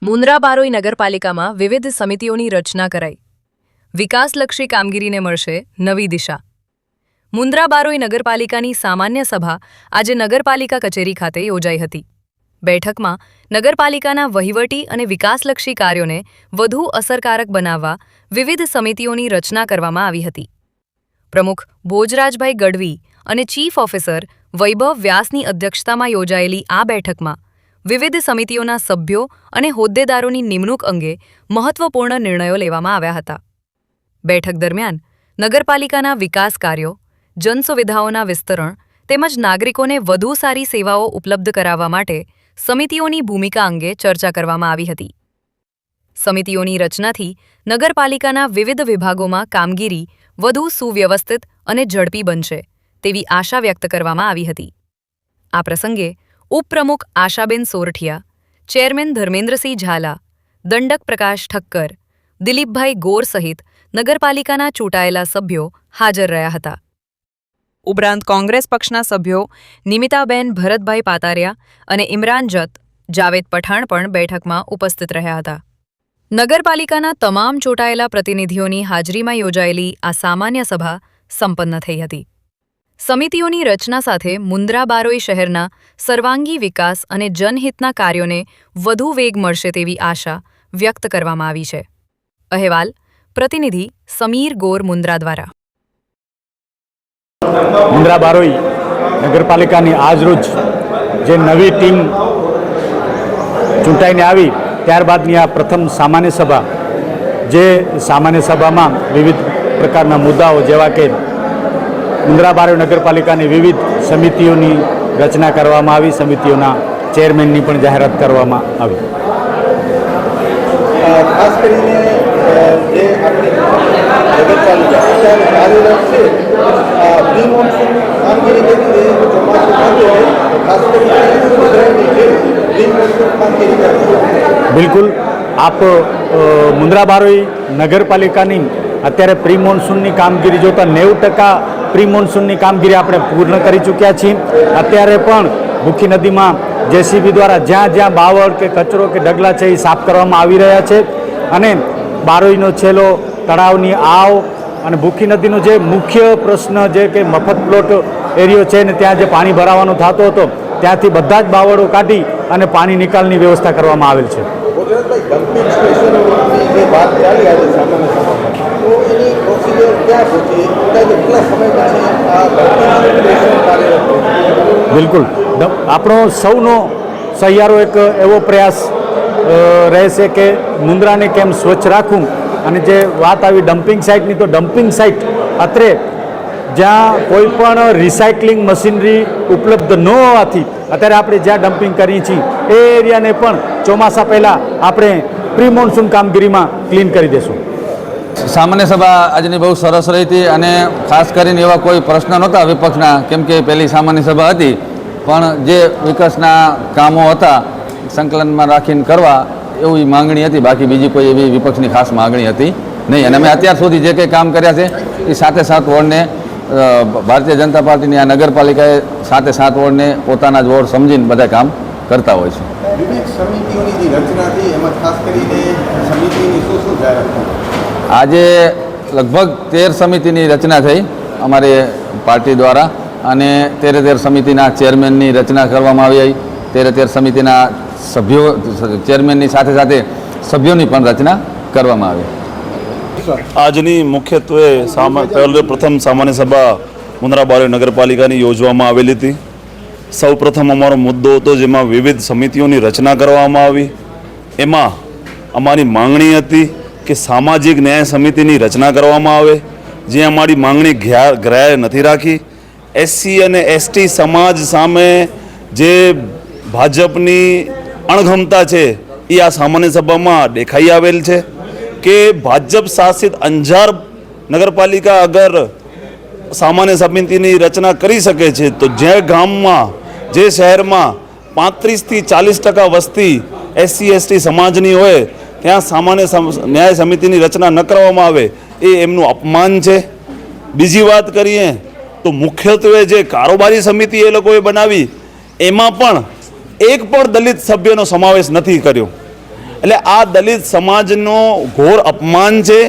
મુન્દ્રા બારોઈ નગરપાલિકામાં વિવિધ સમિતિઓની રચના કરાઈ। વિકાસલક્ષી કામગીરીને મળશે નવી દિશા। મુન્દ્રા બારોઈ નગરપાલિકાની સામાન્ય સભા આજે નગરપાલિકા કચેરી ખાતે યોજાઈ હતી। બેઠકમાં નગરપાલિકાના વહીવટી અને વિકાસલક્ષી કાર્યોને વધુ અસરકારક બનાવવા વિવિધ સમિતિઓની રચના કરવામાં આવી હતી। પ્રમુખ ભોજરાજભાઈ ગઢવી અને ચીફ ઓફિસર વૈભવ વ્યાસની અધ્યક્ષતામાં યોજાયેલી આ બેઠકમાં વિવિધ સમિતિઓના સભ્યો અને હોદ્દેદારોની નિમણૂક અંગે મહત્વપૂર્ણ નિર્ણયો લેવામાં આવ્યા હતા। બેઠક દરમિયાન નગરપાલિકાના વિકાસ કાર્યો, જનસુવિધાઓના વિસ્તરણ તેમજ નાગરિકોને વધુ સારી સેવાઓ ઉપલબ્ધ કરાવવા માટે સમિતિઓની ભૂમિકા અંગે ચર્ચા કરવામાં આવી હતી। સમિતિઓની રચનાથી નગરપાલિકાના વિવિધ વિભાગોમાં કામગીરી વધુ સુવ્યવસ્થિત અને ઝડપી બનશે તેવી આશા વ્યક્ત કરવામાં આવી હતી। આ પ્રસંગે ઉપપ્રમુખ આશાબેન સોરઠિયા, ચેરમેન ધર્મેન્દ્રસિંહ ઝાલા, દંડક પ્રકાશ ઠક્કર, દિલીપભાઈ ગોર સહિત નગરપાલિકાના ચૂંટાયેલા સભ્યો હાજર રહ્યા હતા। ઉપરાંત કોંગ્રેસ પક્ષના સભ્યો નિમિતાબેન ભરતભાઈ પાતારિયા અને ઇમરાન જત, જાવેદ પઠાણ પણ બેઠકમાં ઉપસ્થિત રહ્યા હતા। નગરપાલિકાના તમામ ચૂંટાયેલા પ્રતિનિધિઓની હાજરીમાં યોજાયેલી આ સામાન્ય સભા સંપન્ન થઈ હતી। સમિતિઓની રચના સાથે મુન્દ્રા બારોઈ શહેરના સર્વાંગી વિકાસ અને જનહિતના કાર્યોને વધુ વેગ મળશે તેવી આશા વ્યક્ત કરવામાં આવી છે। અહેવાલ પ્રતિનિધિ સમીર ગોર મુન્દ્રા દ્વારા। મુન્દ્રા બારોઈ નગરપાલિકાની આજરોજ જે નવી ટીમ ચૂંટાઈને આવી ત્યારબાદની આ પ્રથમ સામાન્ય સભા, જે સામાન્ય સભામાં વિવિધ પ્રકારના મુદ્દાઓ જેવા કે મુન્દ્રા બારોઈ નગરપાલિકાની વિવિધ સમિતિઓની રચના કરવામાં આવી, સમિતિઓના ચેરમેનની પણ જાહેરાત કરવામાં આવી। ખાસ કરીને જે આપણી નગરપાલિકા કાર્યરત છે, પ્રી મોન્સૂન કામગીરી કરી રહી ચોમાસું ચાલુ હોય તો ખાસ કરીને ગુજરાતની જે પ્રી મોન્સૂન કામગીરી કરતી। બિલકુલ, આપ મુન્દ્રા બારોઈ નગરપાલિકાની અત્યારે પ્રી મોન્સૂનની કામગીરી જોતાં 90% પ્રી મોન્સૂનની કામગીરી આપણે પૂર્ણ કરી ચૂક્યા છીએ। અત્યારે પણ ભૂખી નદીમાં જેસીબી દ્વારા જ્યાં જ્યાં બાવળ કે કચરો કે ઢગલા છે એ સાફ કરવામાં આવી રહ્યા છે અને બારોઈનો છેલ્લો તળાવની આવ અને ભૂખી નદીનો જે મુખ્ય પ્રશ્ન જે કે મફત પ્લોટ એરિયો છે ને ત્યાં જે પાણી ભરાવાનો થતો હતો ત્યાંથી બધા જ બાવળો કાઢી અને પાણી નિકાલની વ્યવસ્થા કરવામાં આવેલ છે। ડમ્પિંગ સ્ટેશનોની જે વાત ચાલી આજે સામાન્ય સભામાં, તો એની પ્રોસિજર ક્યાં પહોંચી, કેટલા સમય પછી આ ડમ્પિંગ સ્ટેશન કાર્યરત? બિલકુલ, આપણો સૌનો સહિયારો એક એવો પ્રયાસ રહેશે કે મુન્દ્રાને કેમ સ્વચ્છ રાખવું। અને જે વાત આવી ડમ્પિંગ સાઇટની, તો ડમ્પિંગ સાઇટ અત્રે જ્યાં કોઈ પણ રિસાયકલિંગ મશીનરી ઉપલબ્ધ ન હોવાથી અત્યારે આપણે જ્યાં ડમ્પિંગ કરીએ છીએ એ એરિયાને પણ ચોમાસા પહેલાં આપણે પ્રી મોન્સૂન કામગીરીમાં ક્લીન કરી દઈશું। સામાન્ય સભા આજની બહુ સરસ રહી હતી અને ખાસ કરીને એવા કોઈ પ્રશ્ન નહોતા વિપક્ષના, કેમ કે પહેલી સામાન્ય સભા હતી, પણ જે વિકાસના કામો હતા સંકલનમાં રાખીને કરવા એવી માંગણી હતી, બાકી બીજી કોઈ એવી વિપક્ષની ખાસ માંગણી હતી નહીં। અને અમે અત્યાર સુધી જે કંઈ કામ કર્યા છે એ 7 વોર્ડને ભારતીય જનતા પાર્ટીની આ નગરપાલિકાએ 7 વોર્ડને પોતાના જ વોર્ડ સમજીને બધા કામ કરતા હોય છે। વિવિધ સમિતિઓની જે રચના થઈ એમાં ખાસ કરીને સમિતિની શું જાહેરાત? આજે લગભગ 13 સમિતિની રચના થઈ અમારી પાર્ટી દ્વારા અને 13 સમિતિના ચેરમેનની રચના કરવામાં આવી। 13 સમિતિના સભ્યો ચેરમેનની સાથે સાથે સભ્યોની પણ રચના કરવામાં આવી। આજની મુખ્યત્વે પ્રથમ સામાન્ય સભા મુન્દ્રા બારોઈ નગરપાલિકાની યોજવામાં આવેલી હતી। સૌ પ્રથમ અમારો મુદ્દો હતો જેમાં વિવિધ સમિતિઓની રચના કરવામાં આવી। એમાં અમારી માંગણી હતી કે સામાજિક ન્યાય સમિતિની રચના કરવામાં આવે, જે અમારી માંગણી ગ્રાહ્ય નથી રાખી। એસસી અને એસટી સમાજ સામે જે ભાજપની અણગમતા છે એ આ સામાન્ય સભામાં દેખાઈ આવેલ છે કે ભાજપ શાસિત અંજાર નગરપાલિકા અગર સામાન્ય સમિતિની રચના કરી શકે છે તો જે ગામમાં, જે શહેરમાં 35 થી 40% વસ્તી એસસી એસટી સમાજની હોય ત્યાં સામાન્ય ન્યાય સમિતિની રચના ન કરવામાં આવે એ એમનું અપમાન છે। બીજી વાત કરીએ તો મુખ્યત્વે જે કારોબારી સમિતિ એ લોકોએ બનાવી એમાં પણ એક પણ દલિત સભ્યનો સમાવેશ નથી કર્યો। એટલે આ દલિત સમાજનો ઘોર અપમાન છે.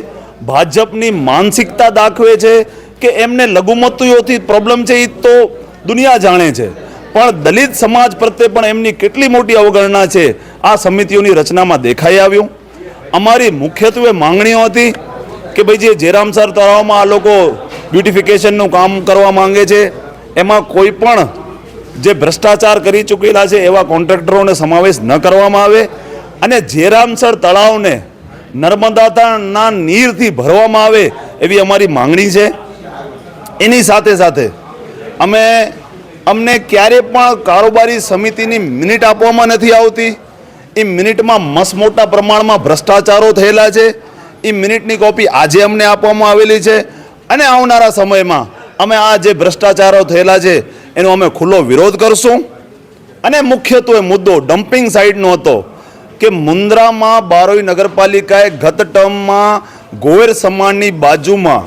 ભાજપની માનસિકતા દાખવે છે કે એમને લઘુમતીઓથી પ્રોબ્લેમ છે, એ તો દુનિયા જાણે છે, પણ દલિત સમાજ પ્રત્યે પણ એમની કેટલી મોટી અવગણના છે આ સમિતિઓની રચનામાં દેખાઈ આવ્યું. અમારી મુખ્યત્વે માંગણીઓ હતી કે ભાઈ જે જેરામસર તળાવમાં આ લોકો બ્યુટિફિકેશનનું કામ કરવા માંગે છે, એમાં કોઈ પણ જે ભ્રષ્ટાચાર કરી ચૂકેલા છે એવા કોન્ટ્રાક્ટરોને સમાવેશ ન કરવામાં આવે અને જેરામસર તળાવને નર્મદાના નીરથી ભરવામાં આવે એવી અમારી માંગણી છે. એની સાથે સાથે અમને ક્યારે પણ કારોબારી સમિતિની મિનિટ આપવામાં નથી આવતી. એ મિનિટમાં મસમોટા પ્રમાણમાં ભ્રષ્ટાચારો થયેલા છે. એ મિનિટની કોપી આજે અમને આપવામાં આવેલી છે અને આવનારા સમયમાં અમે આ જે ભ્રષ્ટાચારો થયેલા છે એનો અમે ખુલ્લો વિરોધ કરશું. અને મુખ્યત્વે મુદ્દો ડમ્પિંગ સાઇટનો હતો કે મુન્દ્રામાં બારોઈ નગરપાલિકાએ ગત ટર્મમાં ગોયર સમાનની બાજુમાં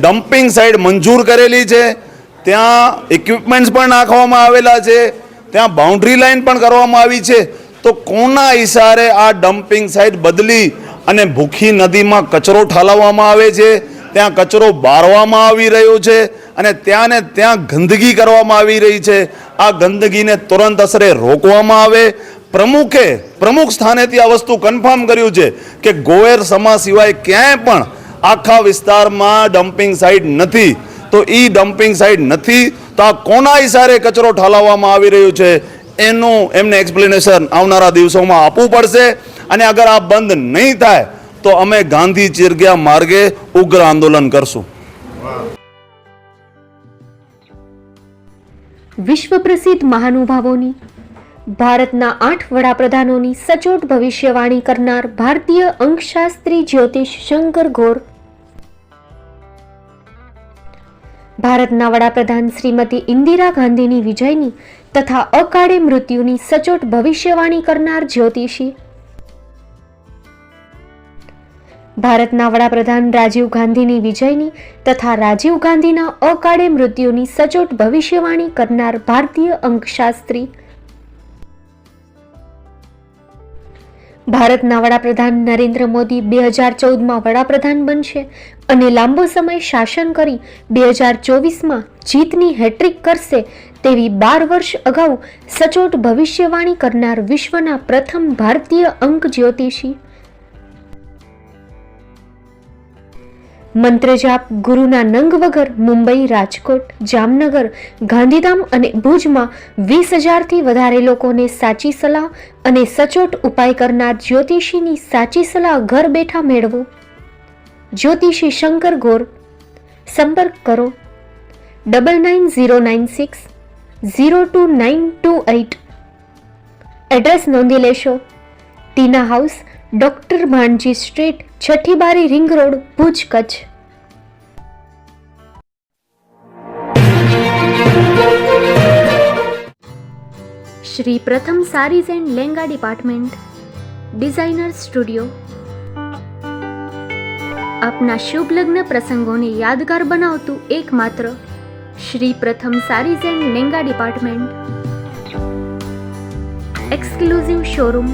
ડમ્પિંગ સાઇટ મંજૂર કરેલી છે. ત્યાં ઇક્વિપમેન્ટ્સ પણ નાખવામાં આવેલા છે, ત્યાં બાઉન્ડ્રી લાઇન પણ કરવામાં આવી છે. તો કોના ઈશારે આ ડમ્પિંગ સાઇટ બદલી અને ભૂખી નદીમાં કચરો ઠાલવવામાં આવે છે, ત્યાં કચરો બારવામાં આવી રહ્યો છે અને ત્યાં ને ત્યાં ગંદકી કરવામાં આવી રહી છે. આ ગંદકીને તુરંત અસરે રોકવામાં આવે. પ્રમુખ સ્થાનેથી આ વસ્તુ કન્ફર્મ કર્યું છે કે ગોયર સમા સિવાય ક્યાંય પણ આખા વિસ્તારમાં ડમ્પિંગ સાઇટ નથી. તો એ ડમ્પિંગ સાઇટ નથી તો આ કોના ઈશારે કચરો ઠાલવવામાં આવી રહ્યું છે એનું એમને એક્સપ્લેનેશન આવનારા દિવસોમાં આપવું પડશે. અને અગર આ બંધ નહીં થાય તો અમે ગાંધી ચિરગ્યા માર્ગે ઉગ્ર આંદોલન કરશું. વિશ્વ પ્રસિદ્ધ મહાનુભાવોની, ભારતના 8 વડાપ્રધાનોની સચોટ ભવિષ્યવાણી કરનાર ભારતીય અંકશાસ્ત્રી જ્યોતિષ શંકર ઘોર, ભારતના વડાપ્રધાન શ્રીમતી ઇન્દિરા ગાંધીની વિજયની તથા અકાળે મૃત્યુની સચોટ ભવિષ્યવાણી કરનાર જ્યોતિષી, ભારતના વડાપ્રધાન રાજીવ ગાંધીની વિજયની તથા રાજીવ ગાંધીના અકાળે મૃત્યુની સચોટ ભવિષ્યવાણી કરનાર ભારતીય અંકશાસ્ત્રી, ભારતના વડાપ્રધાન નરેન્દ્ર મોદી 2014માં વડાપ્રધાન બનશે અને લાંબો સમય શાસન કરી 2024માં જીતની હેટ્રિક કરશે તેવી 12 વર્ષ અગાઉ સચોટ ભવિષ્યવાણી કરનાર વિશ્વના પ્રથમ ભારતીય અંક જ્યોતિષી, મંત્રજાપ ગુરુના નંગ વગર મુંબઈ, રાજકોટ, જામનગર, ગાંધીધામ અને ભુજમાં 20,000થી વધારે લોકોને સાચી સલાહ અને સચોટ ઉપાય કરનાર જ્યોતિષીની સાચી સલાહ ઘર બેઠા મેળવો. જ્યોતિષી શંકર ઘોર. સંપર્ક કરો 9909602928. એડ્રેસ નોંધી લેશો. Tina house, doctor Bhanji street, છઠ્ઠી બારી, ring road, Bhuj, Kutch. Shri Pratham sarees and lehenga department, designer studio. આપના શુભ લગ્ન પ્રસંગોને યાદગાર બનાવતું એકમાત્ર Shri Pratham sarees and lehenga department. Exclusive showroom.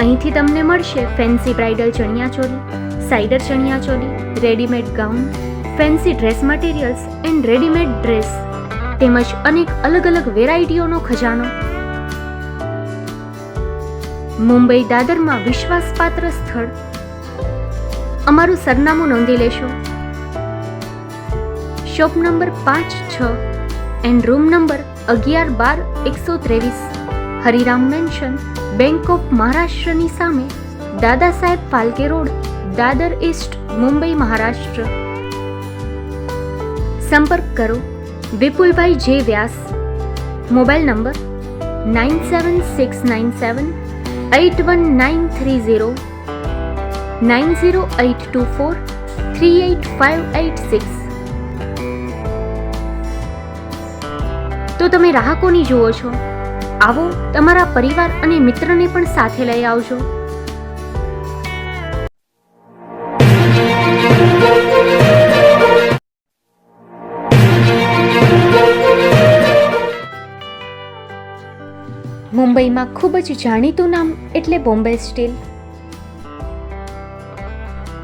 અહીંથી તમને મળશે ફેન્સી બ્રાઇડલ ચણિયાચોલી, સાઇડર ચણિયાચોલી, readymade gown, fancy dress materials and readymade dress તેમજ અનેક અલગ અલગ વેરાયટીઓનો ખજાનો. મુંબઈ દાદરમાં વિશ્વાસપાત્ર સ્થળ. અમારું સરનામું નોંધી લેશો. Shop number 5-6 and room number 11-12-123, Hariram mansion, bank of મહારાષ્ટ્રની સામે, દાદા સાહેબ ફાલ્કે રોડ, દાદર ઈસ્ટ, મુંબઈ, મહારાષ્ટ્ર. સંપર્ક કરો વિપુલભાઈ જે વ્યાસ. Mobile number 9769781930, 9082438586. તો તમે રાહ કોની જુઓ છો? આવો, તમારા પરિવાર અને મિત્રને પણ સાથે લઈ આવજો. મુંબઈમાં ખૂબ જ જાણીતું નામ એટલે બોમ્બે સ્ટીલ.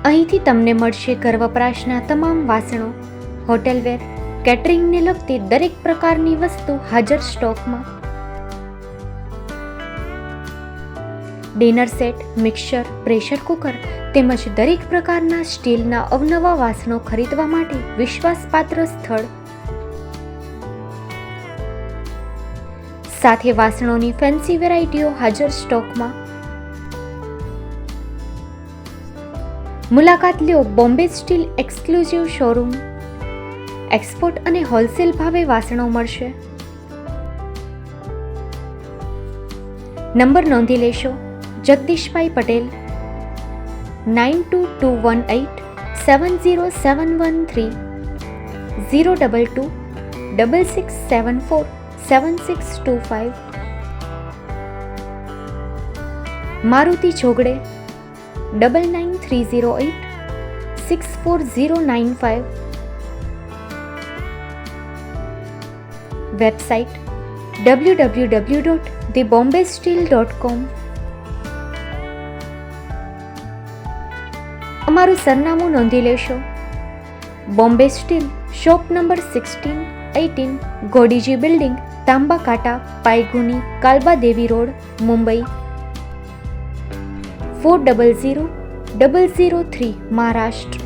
અહીંથી તમને મળશે ઘર વપરાશના તમામ વાસણો, હોટેલવેર, કેટરિંગને લગતી દરેક પ્રકારની વસ્તુ હાજર સ્ટોકમાં. Dinner set, mixer, pressure cooker તેમજ દરેક પ્રકારના સ્ટીલના અવનવા વાસણો ખરીદવા માટે વિશ્વાસપાત્ર સ્થળ. સાથે વાસણોની ફેન્સી વેરાયટીઓ હાજર સ્ટોકમાં. મુલાકાત લ્યો Bombay steel exclusive showroom. Export અને હોલસેલ ભાવે વાસણો મળશે. નંબર નોંધી લેશો. જગદીશભાઈ પટેલ, 9221870713, 02266747625. મારુતિ જોગડે, 9930864095. Website www.thebombasteel.com. અમારું સરનામું નોંધી લેશો. Bombay steel, shop number 16-18, Godiji building, Tamba Kanta, Paydhuni, Kalba Devi road, Mumbai 400003, Maharashtra.